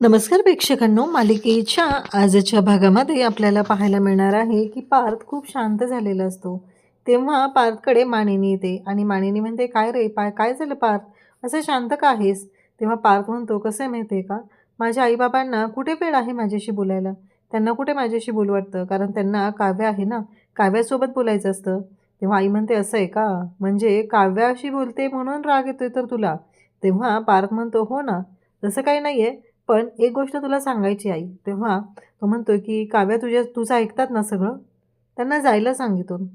नमस्कार प्रेक्षकांनो, मालिकेच्या आजच्या भागामध्ये आपल्याला पाहायला मिळणार आहे की पार्थ खूप शांत झालेला असतो. तेव्हा पार्थकडे मानिनी येते आणि मानिनी म्हणते, काय रे काय झालं पार्थ, असं शांत का आहेस? तेव्हा पार्थ म्हणतो, कसं आहे माहिती आहे का, माझ्या आईबाबांना कुठे वेळ आहे माझ्याशी बोलायला. त्यांना कुठे माझ्याशी बोलू वाटतं, कारण त्यांना काव्य आहे ना, काव्यासोबत बोलायचं असतं. तेव्हा आई म्हणते, असं आहे का, म्हणजे काव्याशी बोलते म्हणून राग येतोय तर तुला? तेव्हा पार्थ म्हणतो, हो ना, तसं काही नाही आहे, पण एक गोष्ट तुला सांगायची आई. तेव्हा तो म्हणतो की काव्या तुझं ऐकतात ना सगळं, त्यांना जायला सांग इथून.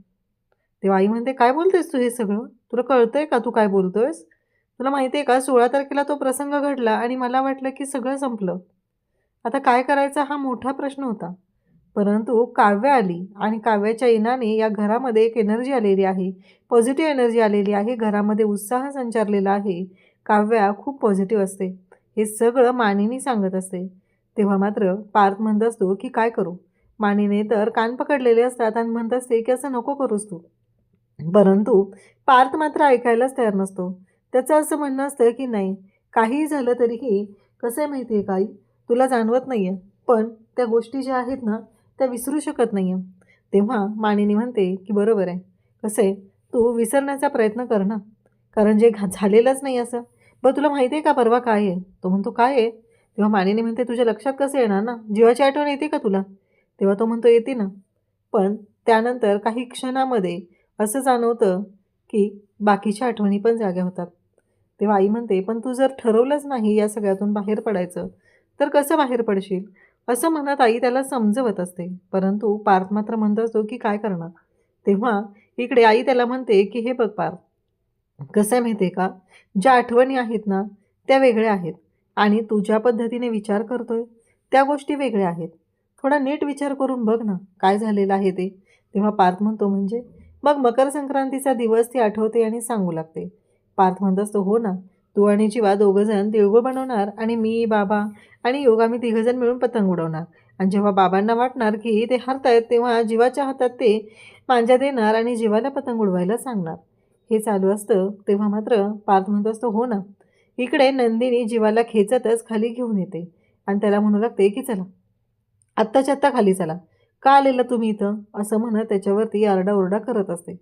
तेव्हा आई म्हणते, काय बोलतेस तू हे सगळं? तुला कळतंय का तू काय बोलतोयस? तुला माहिती आहे का, 16 तारखेला तो प्रसंग घडला आणि मला वाटलं की सगळं संपलं. आता काय करायचा हा मोठा प्रश्न होता. परंतु काव्य आली आणि काव्याच्या येण्याने या घरामध्ये एक एनर्जी आलेली आहे. पॉझिटिव्ह एनर्जी आलेली आहे. घरामध्ये उत्साह संचारलेला आहे. काव्या खूप पॉझिटिव्ह असते. हे सगळं मानिनी सांगत असते. तेव्हा मात्र पार्थ म्हणत असतो की काय करू? मानिने तर कान पकडलेले असतात आणि म्हणत असते की असं नको करूस तू. परंतु पार्थ मात्र ऐकायलाच तयार नसतो. त्याचं असं म्हणणं असतं की नाही, काहीही झालं तरीही कसं आहे माहिती आहे का आई, तुला जाणवत नाही आहे, पण त्या गोष्टी ज्या आहेत ना, त्या विसरू शकत नाही आहे. तेव्हा मानिनी म्हणते की बरोबर आहे. कसं आहे, तू विसरण्याचा प्रयत्न कर ना, कारण जे झालेलंच नाही असं. बरं तुला माहिती आहे का परवा काय आहे? तो म्हणतो, काय आहे? तेव्हा मानिनी म्हणते, तुझ्या लक्षात कसं येणार ना, जीवाची आठवण येते का तुला? तेव्हा तो म्हणतो, येते ना. पण त्यानंतर काही क्षणामध्ये असं जाणवतं की बाकीच्या आठवणी पण जाग्या होतात. तेव्हा आई म्हणते, पण तू जर ठरवलंच नाही या सगळ्यातून बाहेर पडायचं, तर कसं बाहेर पडशील? असं म्हणत आई त्याला समजवत असते. परंतु पार्थ मात्र म्हणत असतो की काय करणार? तेव्हा इकडे आई त्याला म्हणते की हे बघ पार्थ, कसं आहे माहिती आहे का, ज्या आठवणी आहेत ना, त्या वेगळ्या आहेत आणि तू ज्या पद्धतीने विचार करतोय, त्या गोष्टी वेगळ्या आहेत. थोडा नीट विचार करून बघ ना, काय झालेलं आहे ते. तेव्हा पार्थ म्हणतो, म्हणजे? मग मकर संक्रांतीचा दिवस ती आठवते आणि सांगू लागते. पार्थ म्हणत असतो, हो ना, तू आणि जीवा दोघंजण तिळगुळ बनवणार आणि मी, बाबा आणि योग आम्ही तिघंजण मिळून पतंग उडवणार. आणि जेव्हा बाबांना वाटणार की ते हरतायत, तेव्हा जीवाच्या हातात ते मांजा देणार आणि जीवाला पतंग उडवायला सांगणार. हे चालू असतं. तेव्हा मात्र पार्थ म्हणत असतो, हो ना. इकडे नंदिनी जीवाला खेचतच खाली घेऊन येते आणि त्याला म्हणू लागते की चला, आत्ताच्या आत्ता खाली चला. का आलेला तुम्ही इथं? असं म्हणत त्याच्यावरती आरडाओरडा करत असते.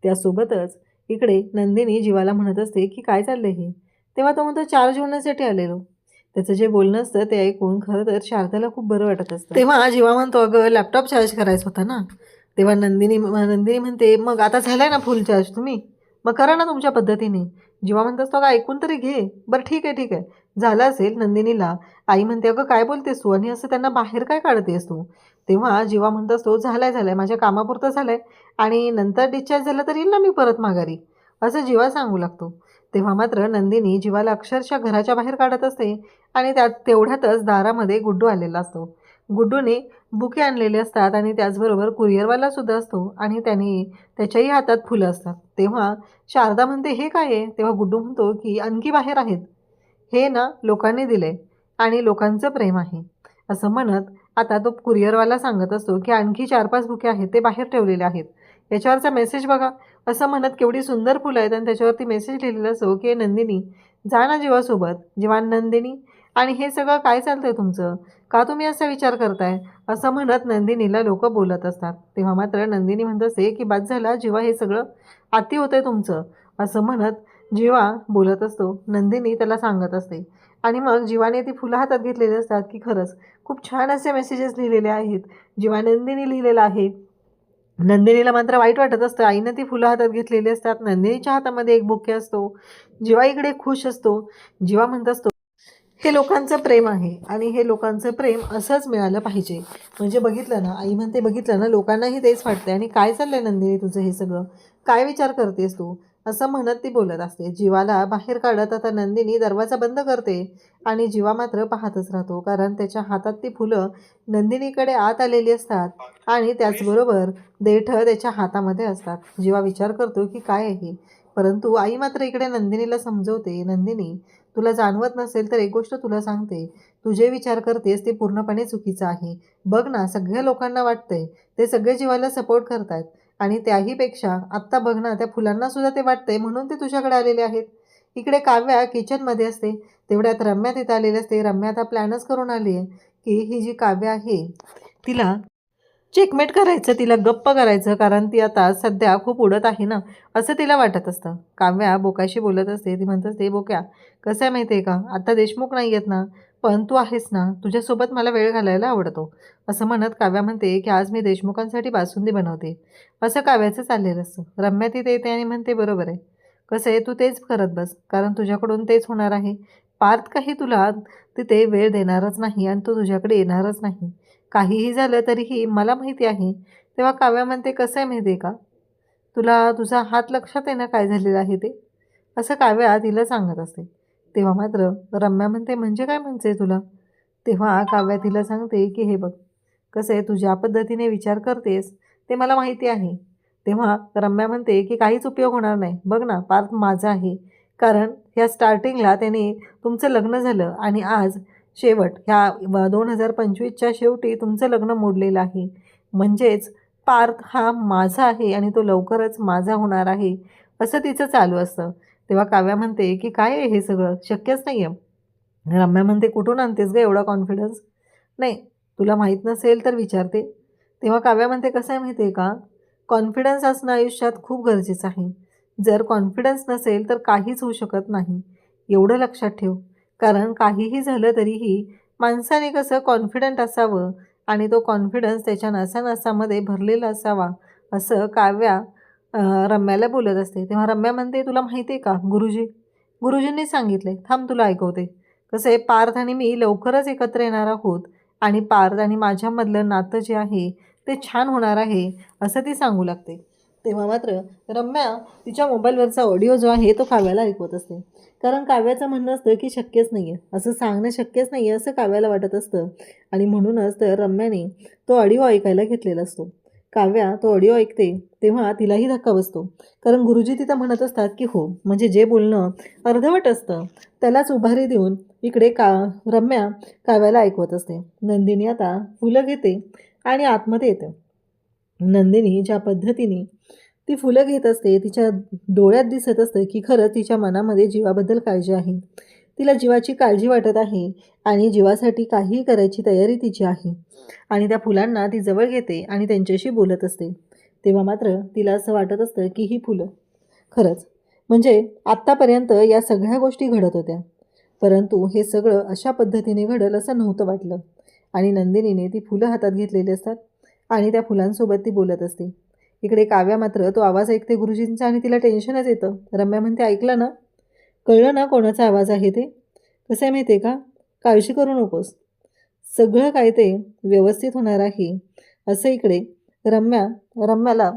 त्यासोबतच इकडे नंदिनी जीवाला म्हणत असते की काय चाललंय हे? तेव्हा तो म्हणतो, चार्ज होण्यासाठी आलेलो. त्याचं जे बोलणं असतं ते ऐकून खरं तर शारदाला खूप बरं वाटत असतं. तेव्हा जीवा म्हणतो, अगं लॅपटॉप चार्ज करायचा होता ना. तेव्हा नंदिनी म्हणते, मग आता झालाय ना फुल चार्ज तुम्ही, मग करा ना तुमच्या पद्धतीने. जीवा म्हणत असतो, अगं ऐकून तरी घे. बरं ठीक आहे ठीक आहे, झालं असेल. नंदिनीला आई म्हणते, अगं काय बोलतेस तू आणि असं त्यांना बाहेर काय काढतेस तू? तेव्हा जीवा म्हणत असतो, झालाय माझ्या कामापुरतं झालंय आणि नंतर डिस्चार्ज झालं तर येईल ना मी परत माघारी, असं जीवा सांगू लागतो. तेव्हा मात्र नंदिनी जीवाला अक्षरशः घराच्या बाहेर काढत असते आणि त्यात तेवढ्यातच दारामध्ये गुड्डू आलेला असतो. गुड्डूने बुके आणलेले असतात आणि त्याचबरोबर कुरिअरवाला सुद्धा असतो आणि त्याने त्याच्याही हातात फुलं असतात. तेव्हा शारदा म्हणते, हे काय आहे? तेव्हा गुड्डू म्हणतो की आणखी बाहेर आहेत, हे ना लोकांनी दिले आणि लोकांचं प्रेम आहे. असं म्हणत आता तो कुरिअरवाला सांगत असतो की आणखी 4-5 बुके आहेत, ते बाहेर ठेवलेले आहेत. याच्यावरचा मेसेज बघा. असं म्हणत केवढी सुंदर फुलं आहेत आणि त्याच्यावरती मेसेज लिहिलेला असतो की नंदिनी, जा ना जीवासोबत. जीवा, नंदिनी, आणि हे सगळं काय चालतंय तुमचं? का तुम्ही असा विचार करताय? असं म्हणत नंदिनीला लोक बोलत असतात. तेव्हा मात्र नंदिनी म्हणत असते की बाद झाला जीवा, हे सगळं अति होतंय तुमचं. असं म्हणत जीवा बोलत असतो. नंदिनी त्याला सांगत असते आणि मग जीवाने ती फुलं हातात घेतलेली असतात की खरंच खूप छान असे मेसेजेस लिहिलेले आहेत. जेव्हा नंदिनी लिहिलेलं आहे. नंदिनीला मात्र वाईट वाटत असतं. आईनं ती फुलं हातात घेतलेली असतात. नंदिनीच्या हातामध्ये एक बुके असतो. जीवा इकडे खुश असतो. जीवा म्हणत असतो, हे लोकांचं प्रेम आहे आणि हे लोकांचं प्रेम असंच मिळालं पाहिजे. म्हणजे बघितलं ना, आई म्हणते, बघितलं ना, लोकांनाही तेच वाटते. आणि काय चाललंय नंदिनी तुझं हे सगळं? काय विचार करतेस तू? असं म्हणत ती बोलत असते. जीवाला बाहेर काढत आता नंदिनी दरवाजा बंद करते आणि जीवा मात्र पाहतच राहतो, कारण त्याच्या हातात ती फुलं नंदिनीकडे आत आलेली असतात आणि त्याचबरोबर देठं त्याच्या हातामध्ये असतात. जीवा विचार करतो की काय आहे, परंतु आई मात्र इकडे नंदिनीला समजवते, नंदिनी, तुला जाणवत नसेल तर एक गोष्ट तुला सांगते, तू जे विचार करतेस ते पूर्णपणे चुकीचं आहे. बघ ना, सगळ्या लोकांना वाटतंय, ते सगळे जीवाला सपोर्ट करतायत आणि त्याहीपेक्षा आत्ता बघ ना, त्या फुलांना सुद्धा ते वाटतंय म्हणून ते तुझ्याकडे आलेले आहेत. इकडे काव्या किचनमध्ये असते. तेवढ्यात रम्या तिथे आलेली असते. रम्या आता प्लॅनच करून आली आहे की ही जी काव्या आहे तिला चेकमेट करायचं, तिला गप्प करायचं, कारण ती आता सध्या खूप उडत आहे ना, असं तिला वाटत असतं. काव्या बोकाशी बोलत असते. ती म्हणत असते, बोक्या कसं आहे माहिती आहे का, आता देशमुख नाही आहेत ना, पण तू आहेस ना, तुझ्यासोबत मला वेळ घालायला आवडतो. असं म्हणत काव्या म्हणते की आज मी देशमुखांसाठी बासुंदी बनवते. असं काव्याचं चाललेलं असतं. रम्या तिथे येते आणि म्हणते, बरोबर आहे, कसं आहे तू तेच करत बस, कारण तुझ्याकडून तेच होणार आहे. पार्थ काही तुला तिथे वेळ देणारच नाही आणि तो तुझ्याकडे येणारच नाही. काहीही झालं तरीही मला माहिती आहे. तेव्हा काव्या म्हणते, कसं आहे माहिती आहे का, तुला तुझा हात लक्षात आहे ना काय झालेलं आहे ते, असं काव्या तिला सांगत असते. तेव्हा मात्र रम्या म्हणते, म्हणजे काय म्हणते तुला. तेव्हा काव्या तिला सांगते की हे बघ, कसं आहे तू ज्या पद्धतीने विचार करतेस ते मला माहिती आहे. तेव्हा रम्या म्हणते की काहीच उपयोग होणार नाही, बघ ना पार्थ माझा आहे, कारण ह्या स्टार्टिंगला त्याने तुमचं लग्न झालं आणि आज शेवट ह्या 2025च्या शेवटी तुमचं लग्न मोडलेलं आहे. म्हणजेच पार्थ हा माझा आहे आणि तो लवकरच माझा होणार आहे, असं तिचं चालू असतं. तेव्हा काव्या म्हणते की काय आहे हे सगळं, शक्यच नाही आहे. रम्या म्हणते, कुठून आणतेस गं एवढा कॉन्फिडन्स. नाही, तुला माहीत नसेल तर विचारते. तेव्हा काव्या म्हणते, कसं आहे माहिती आहे का, कॉन्फिडन्स असणं आयुष्यात खूप गरजेचं आहे. जर कॉन्फिडन्स नसेल तर काहीच होऊ शकत नाही, एवढं लक्षात ठेव. कारण काहीही झालं तरीही माणसाने कसं कॉन्फिडंट असावं आणि तो कॉन्फिडन्स त्याच्या नसानसामध्ये भरलेला असावा, असं काव्या रम्याला बोलत असते. तेव्हा रम्या म्हणते, तुला माहिती आहे का गुरुजींनी सांगितले, थांब तुला ऐकवते. कसं आहे, पार्थ आणि मी लवकरच एकत्र येणार आहोत आणि पार्थ आणि माझ्यामधलं नातं जे आहे ते छान होणार आहे, असं ती सांगू लागते. तेव्हा मात्र रम्या तिच्या मोबाईलवरचा ऑडिओ जो आहे तो काव्याला ऐकवत असते. कारण काव्याचं म्हणणं असतं की शक्यच नाही आहे, असं सांगणं शक्यच नाही आहे, असं काव्याला वाटत असतं. आणि म्हणूनच तर रम्याने तो ऑडिओ ऐकायला घेतलेला असतो. काव्या तो ऑडिओ ऐकते तेव्हा तिलाही धक्का बसतो. कारण गुरुजी तिथं म्हणत असतात की हो, म्हणजे जे बोलणं अर्धवट असतं त्यालाच उभारी देऊन इकडे रम्या काव्याला ऐकवत असते. नंदिनी आता फुलं घेते आणि आतमध्ये येते. नंदिनी ज्या पद्धतीने ती फुलं घेत असते, तिच्या डोळ्यात दिसत असतं की खरंच तिच्या मनामध्ये जीवाबद्दल काळजी आहे. तिला जीवाची काळजी वाटत आहे आणि जीवासाठी काहीही करायची तयारी तिची आहे. आणि त्या फुलांना ती जवळ घेते आणि त्यांच्याशी बोलत असते. तेव्हा मात्र तिला असं वाटत असतं की ही फुलं खरंच, म्हणजे आत्तापर्यंत या सगळ्या गोष्टी घडत होत्या, परंतु हे सगळं अशा पद्धतीने घडेल असं नव्हतं वाटलं. आणि नंदिनीने ती फुलं हातात घेतलेली असतात आणि त्या फुलांसोबत ती बोलत असते. इकडे काव्या मात्र तो आवाज ऐकते गुरुजींचा आणि तिला टेन्शनच येतं. रम्या म्हणते, ऐकलं ना, कळलं ना कोणाचा आवाज आहे ते. कसं आहे माहिती आहे का, काळजी करू नकोस, सगळं काय ते व्यवस्थित होणार आहे, असं इकडे रम्याला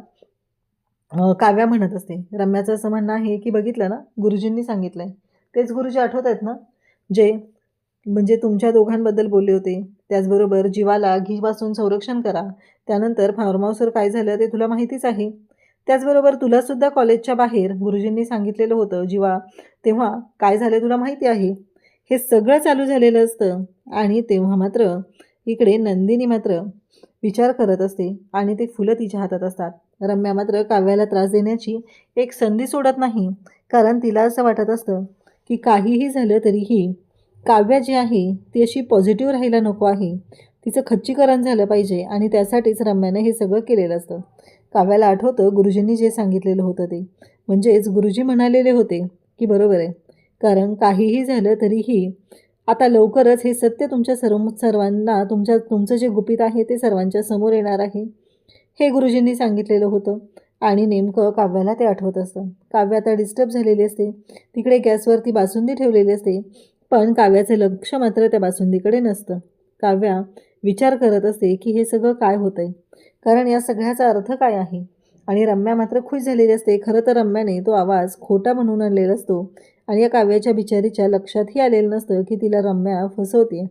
काव्या म्हणत असते. रम्याचं असं म्हणणं आहे की बघितलं ना, गुरुजींनी सांगितलं आहे तेच गुरुजी आठवत आहेत ना, जे म्हणजे तुमच्या दोघांबद्दल बोलले होते. त्याचबरोबर जीवाला घीपासून संरक्षण करा. त्यानंतर फार्म हाऊसवर काय झालं ते तुला माहितीच आहे. त्याचबरोबर तुलासुद्धा कॉलेजच्या बाहेर गुरुजींनी सांगितलेलं होतं जीवा, तेव्हा काय झालं तुला माहिती आहे. हे सगळं चालू झालेलं असतं आणि तेव्हा मात्र इकडे नंदिनी मात्र विचार करत असते आणि ते फुलं तिच्या हातात असतात. रम्या मात्र काव्याला त्रास देण्याची एक संधी सोडत नाही, कारण तिला असं वाटत असतं की काहीही झालं तरीही काव्या जी आहे ती अशी पॉझिटिव्ह राहायला नको आहे, तिचं खच्चीकरण झालं पाहिजे आणि त्यासाठीच रम्याने हे सगळं केलेलं असतं. काव्याला आठवतं गुरुजींनी जे सांगितलेलं होतं ते, म्हणजेच गुरुजी म्हणालेले होते की बरोबर आहे, कारण काहीही झालं तरीही आता लवकरच हे सत्य तुमच्या सर्वांना तुमचं जे गुपित आहे ते सर्वांच्या समोर येणार आहे, हे गुरुजींनी सांगितलेलं होतं. आणि नेमकं काव्याला ते आठवत असतं. काव्य आता डिस्टर्ब झालेली असते. तिकडे गॅसवरती बासुंदी ठेवलेली असते, पण काव्याचं लक्ष मात्र त्या बासुंदीकडे नसतं. काव्या विचार करत असते की हे सगळं काय होतं आहे, कारण या सगळ्याचा अर्थ काय आहे. आणि रम्या मात्र खुश झालेली असते. खरं तर रम्याने तो आवाज खोटा म्हणून आणलेला असतो आणि या काव्याच्या बिचारीच्या लक्षातही आलेलं नसतं की तिला रम्या फसवते.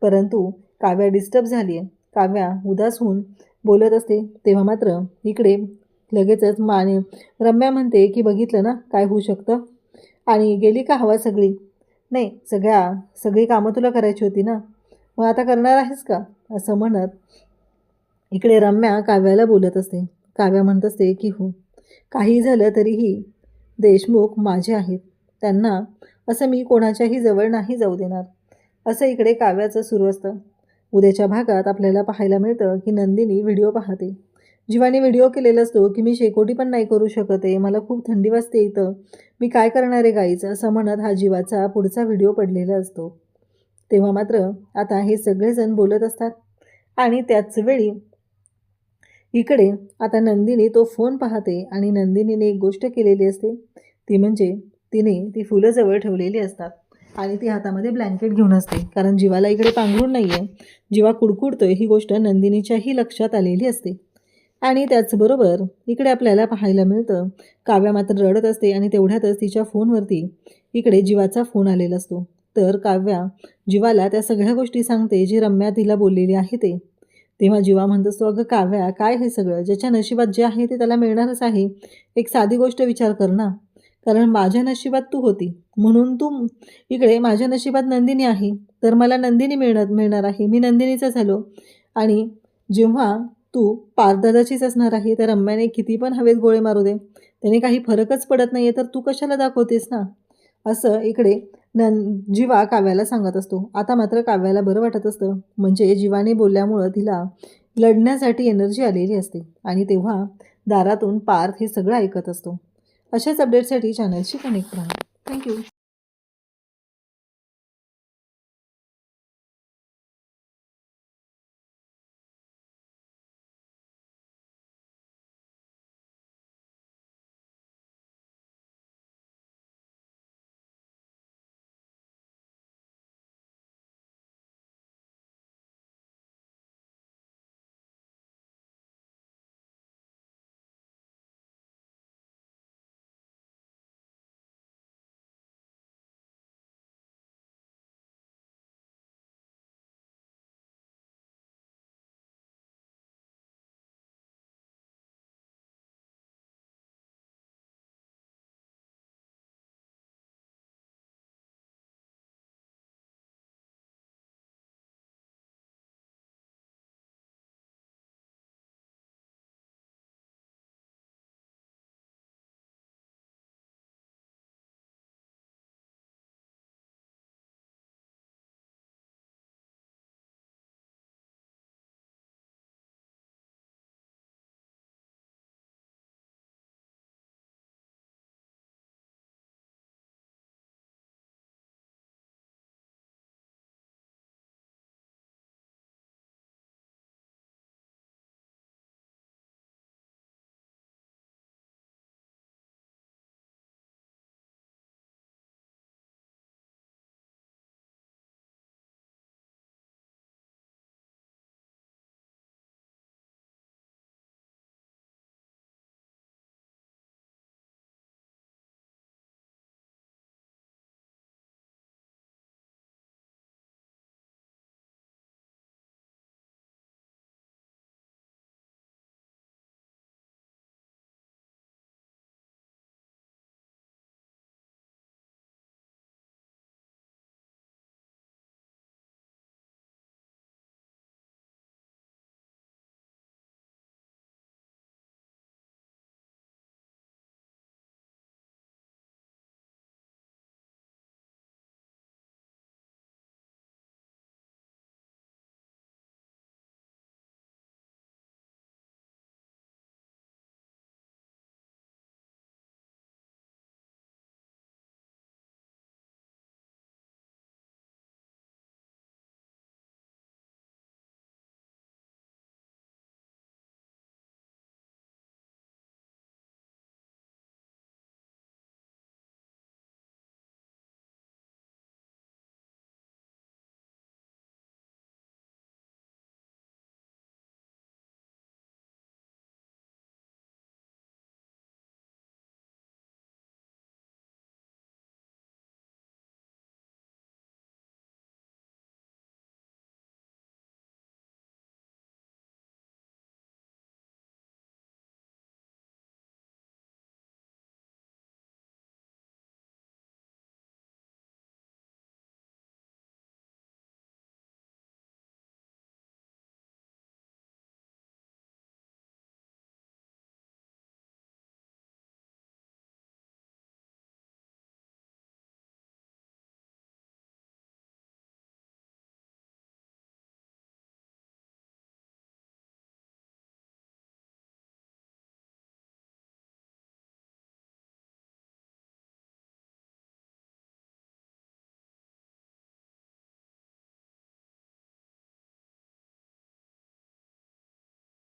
परंतु काव्या डिस्टर्ब झाली आहे. काव्या उदास होऊन बोलत असते. तेव्हा मात्र इकडे लगेचच रम्या म्हणते की बघितलं ना काय होऊ शकतं, आणि गेली का हवा सगळी. नाही, सगळी कामं तुला करायची होती ना, मग आता करणार आहेस का, असं म्हणत इकडे रम्या काव्याला बोलत असते. काव्या म्हणत असते की हो, काही झालं तरीही देशमुख माझे आहेत, त्यांना असं मी कोणाच्याही जवळ नाही जाऊ देणार, असं इकडे काव्याचं सुरू असतं. उद्याच्या भागात आपल्याला पाहायला मिळतं की नंदिनी व्हिडिओ पाहते. जीवाने व्हिडिओ केलेला असतो की मी शेकोटी पण नाही करू शकत आहे, मला खूप थंडी वाजते इथं, मी काय करणार आहे गाईच, असं म्हणत हा जीवाचा पुढचा व्हिडिओ पडलेला असतो. तेव्हा मात्र आता हे सगळेजण बोलत असतात आणि त्याच वेळी इकडे आता नंदिनी तो फोन पाहते आणि नंदिनीने एक गोष्ट केलेली असते, ती म्हणजे तिने ती फुलं जवळ ठेवलेली असतात आणि ती हातामध्ये ब्लँकेट घेऊन असते, कारण जीवाला इकडे पांघरूण नाही आहे. जीवा कुडकुडतोय ही गोष्ट नंदिनीच्याही लक्षात आलेली असते. आणि त्याचबरोबर इकडे आपल्याला पाहायला मिळतं काव्या मात्र रडत असते आणि तेवढ्यातच तिच्या फोनवरती इकडे जीवाचा फोन आलेला असतो. तर काव्या जीवाला त्या सगळ्या गोष्टी सांगते जी रम्या तिला बोललेली आहे ते. तेव्हा जीवा म्हणत असतो, अगं काव्या, काय हे सगळं, ज्याच्या नशिबात जे आहे ते त्याला मिळणारच आहे. एक साधी गोष्ट विचार कर ना, कारण माझ्या नशिबात तू होती म्हणून तू इकडे माझ्या नशिबात नंदिनी आहे, तर मला नंदिनी मिळणार आहे, मी नंदिनीचा झालो. आणि जेव्हा तू पारदादाचीच असणार आहे, तर रम्याने किती पण हवेत गोळे मारू दे, त्याने काही फरकच पडत नाही आहे, तर तू कशाला दाखवतेस ना, असं इकडे जीवा काव्याला सांगत असतो. आता मात्र काव्याला बरं वाटत असतं, म्हणजे जीवाने बोलल्यामुळं तिला लढण्यासाठी एनर्जी आलेली असते. आणि तेव्हा दारातून पार्थ हे सगळं ऐकत असतो. अशाच अपडेटसाठी चॅनलशी कनेक्ट राहा. थँक्यू.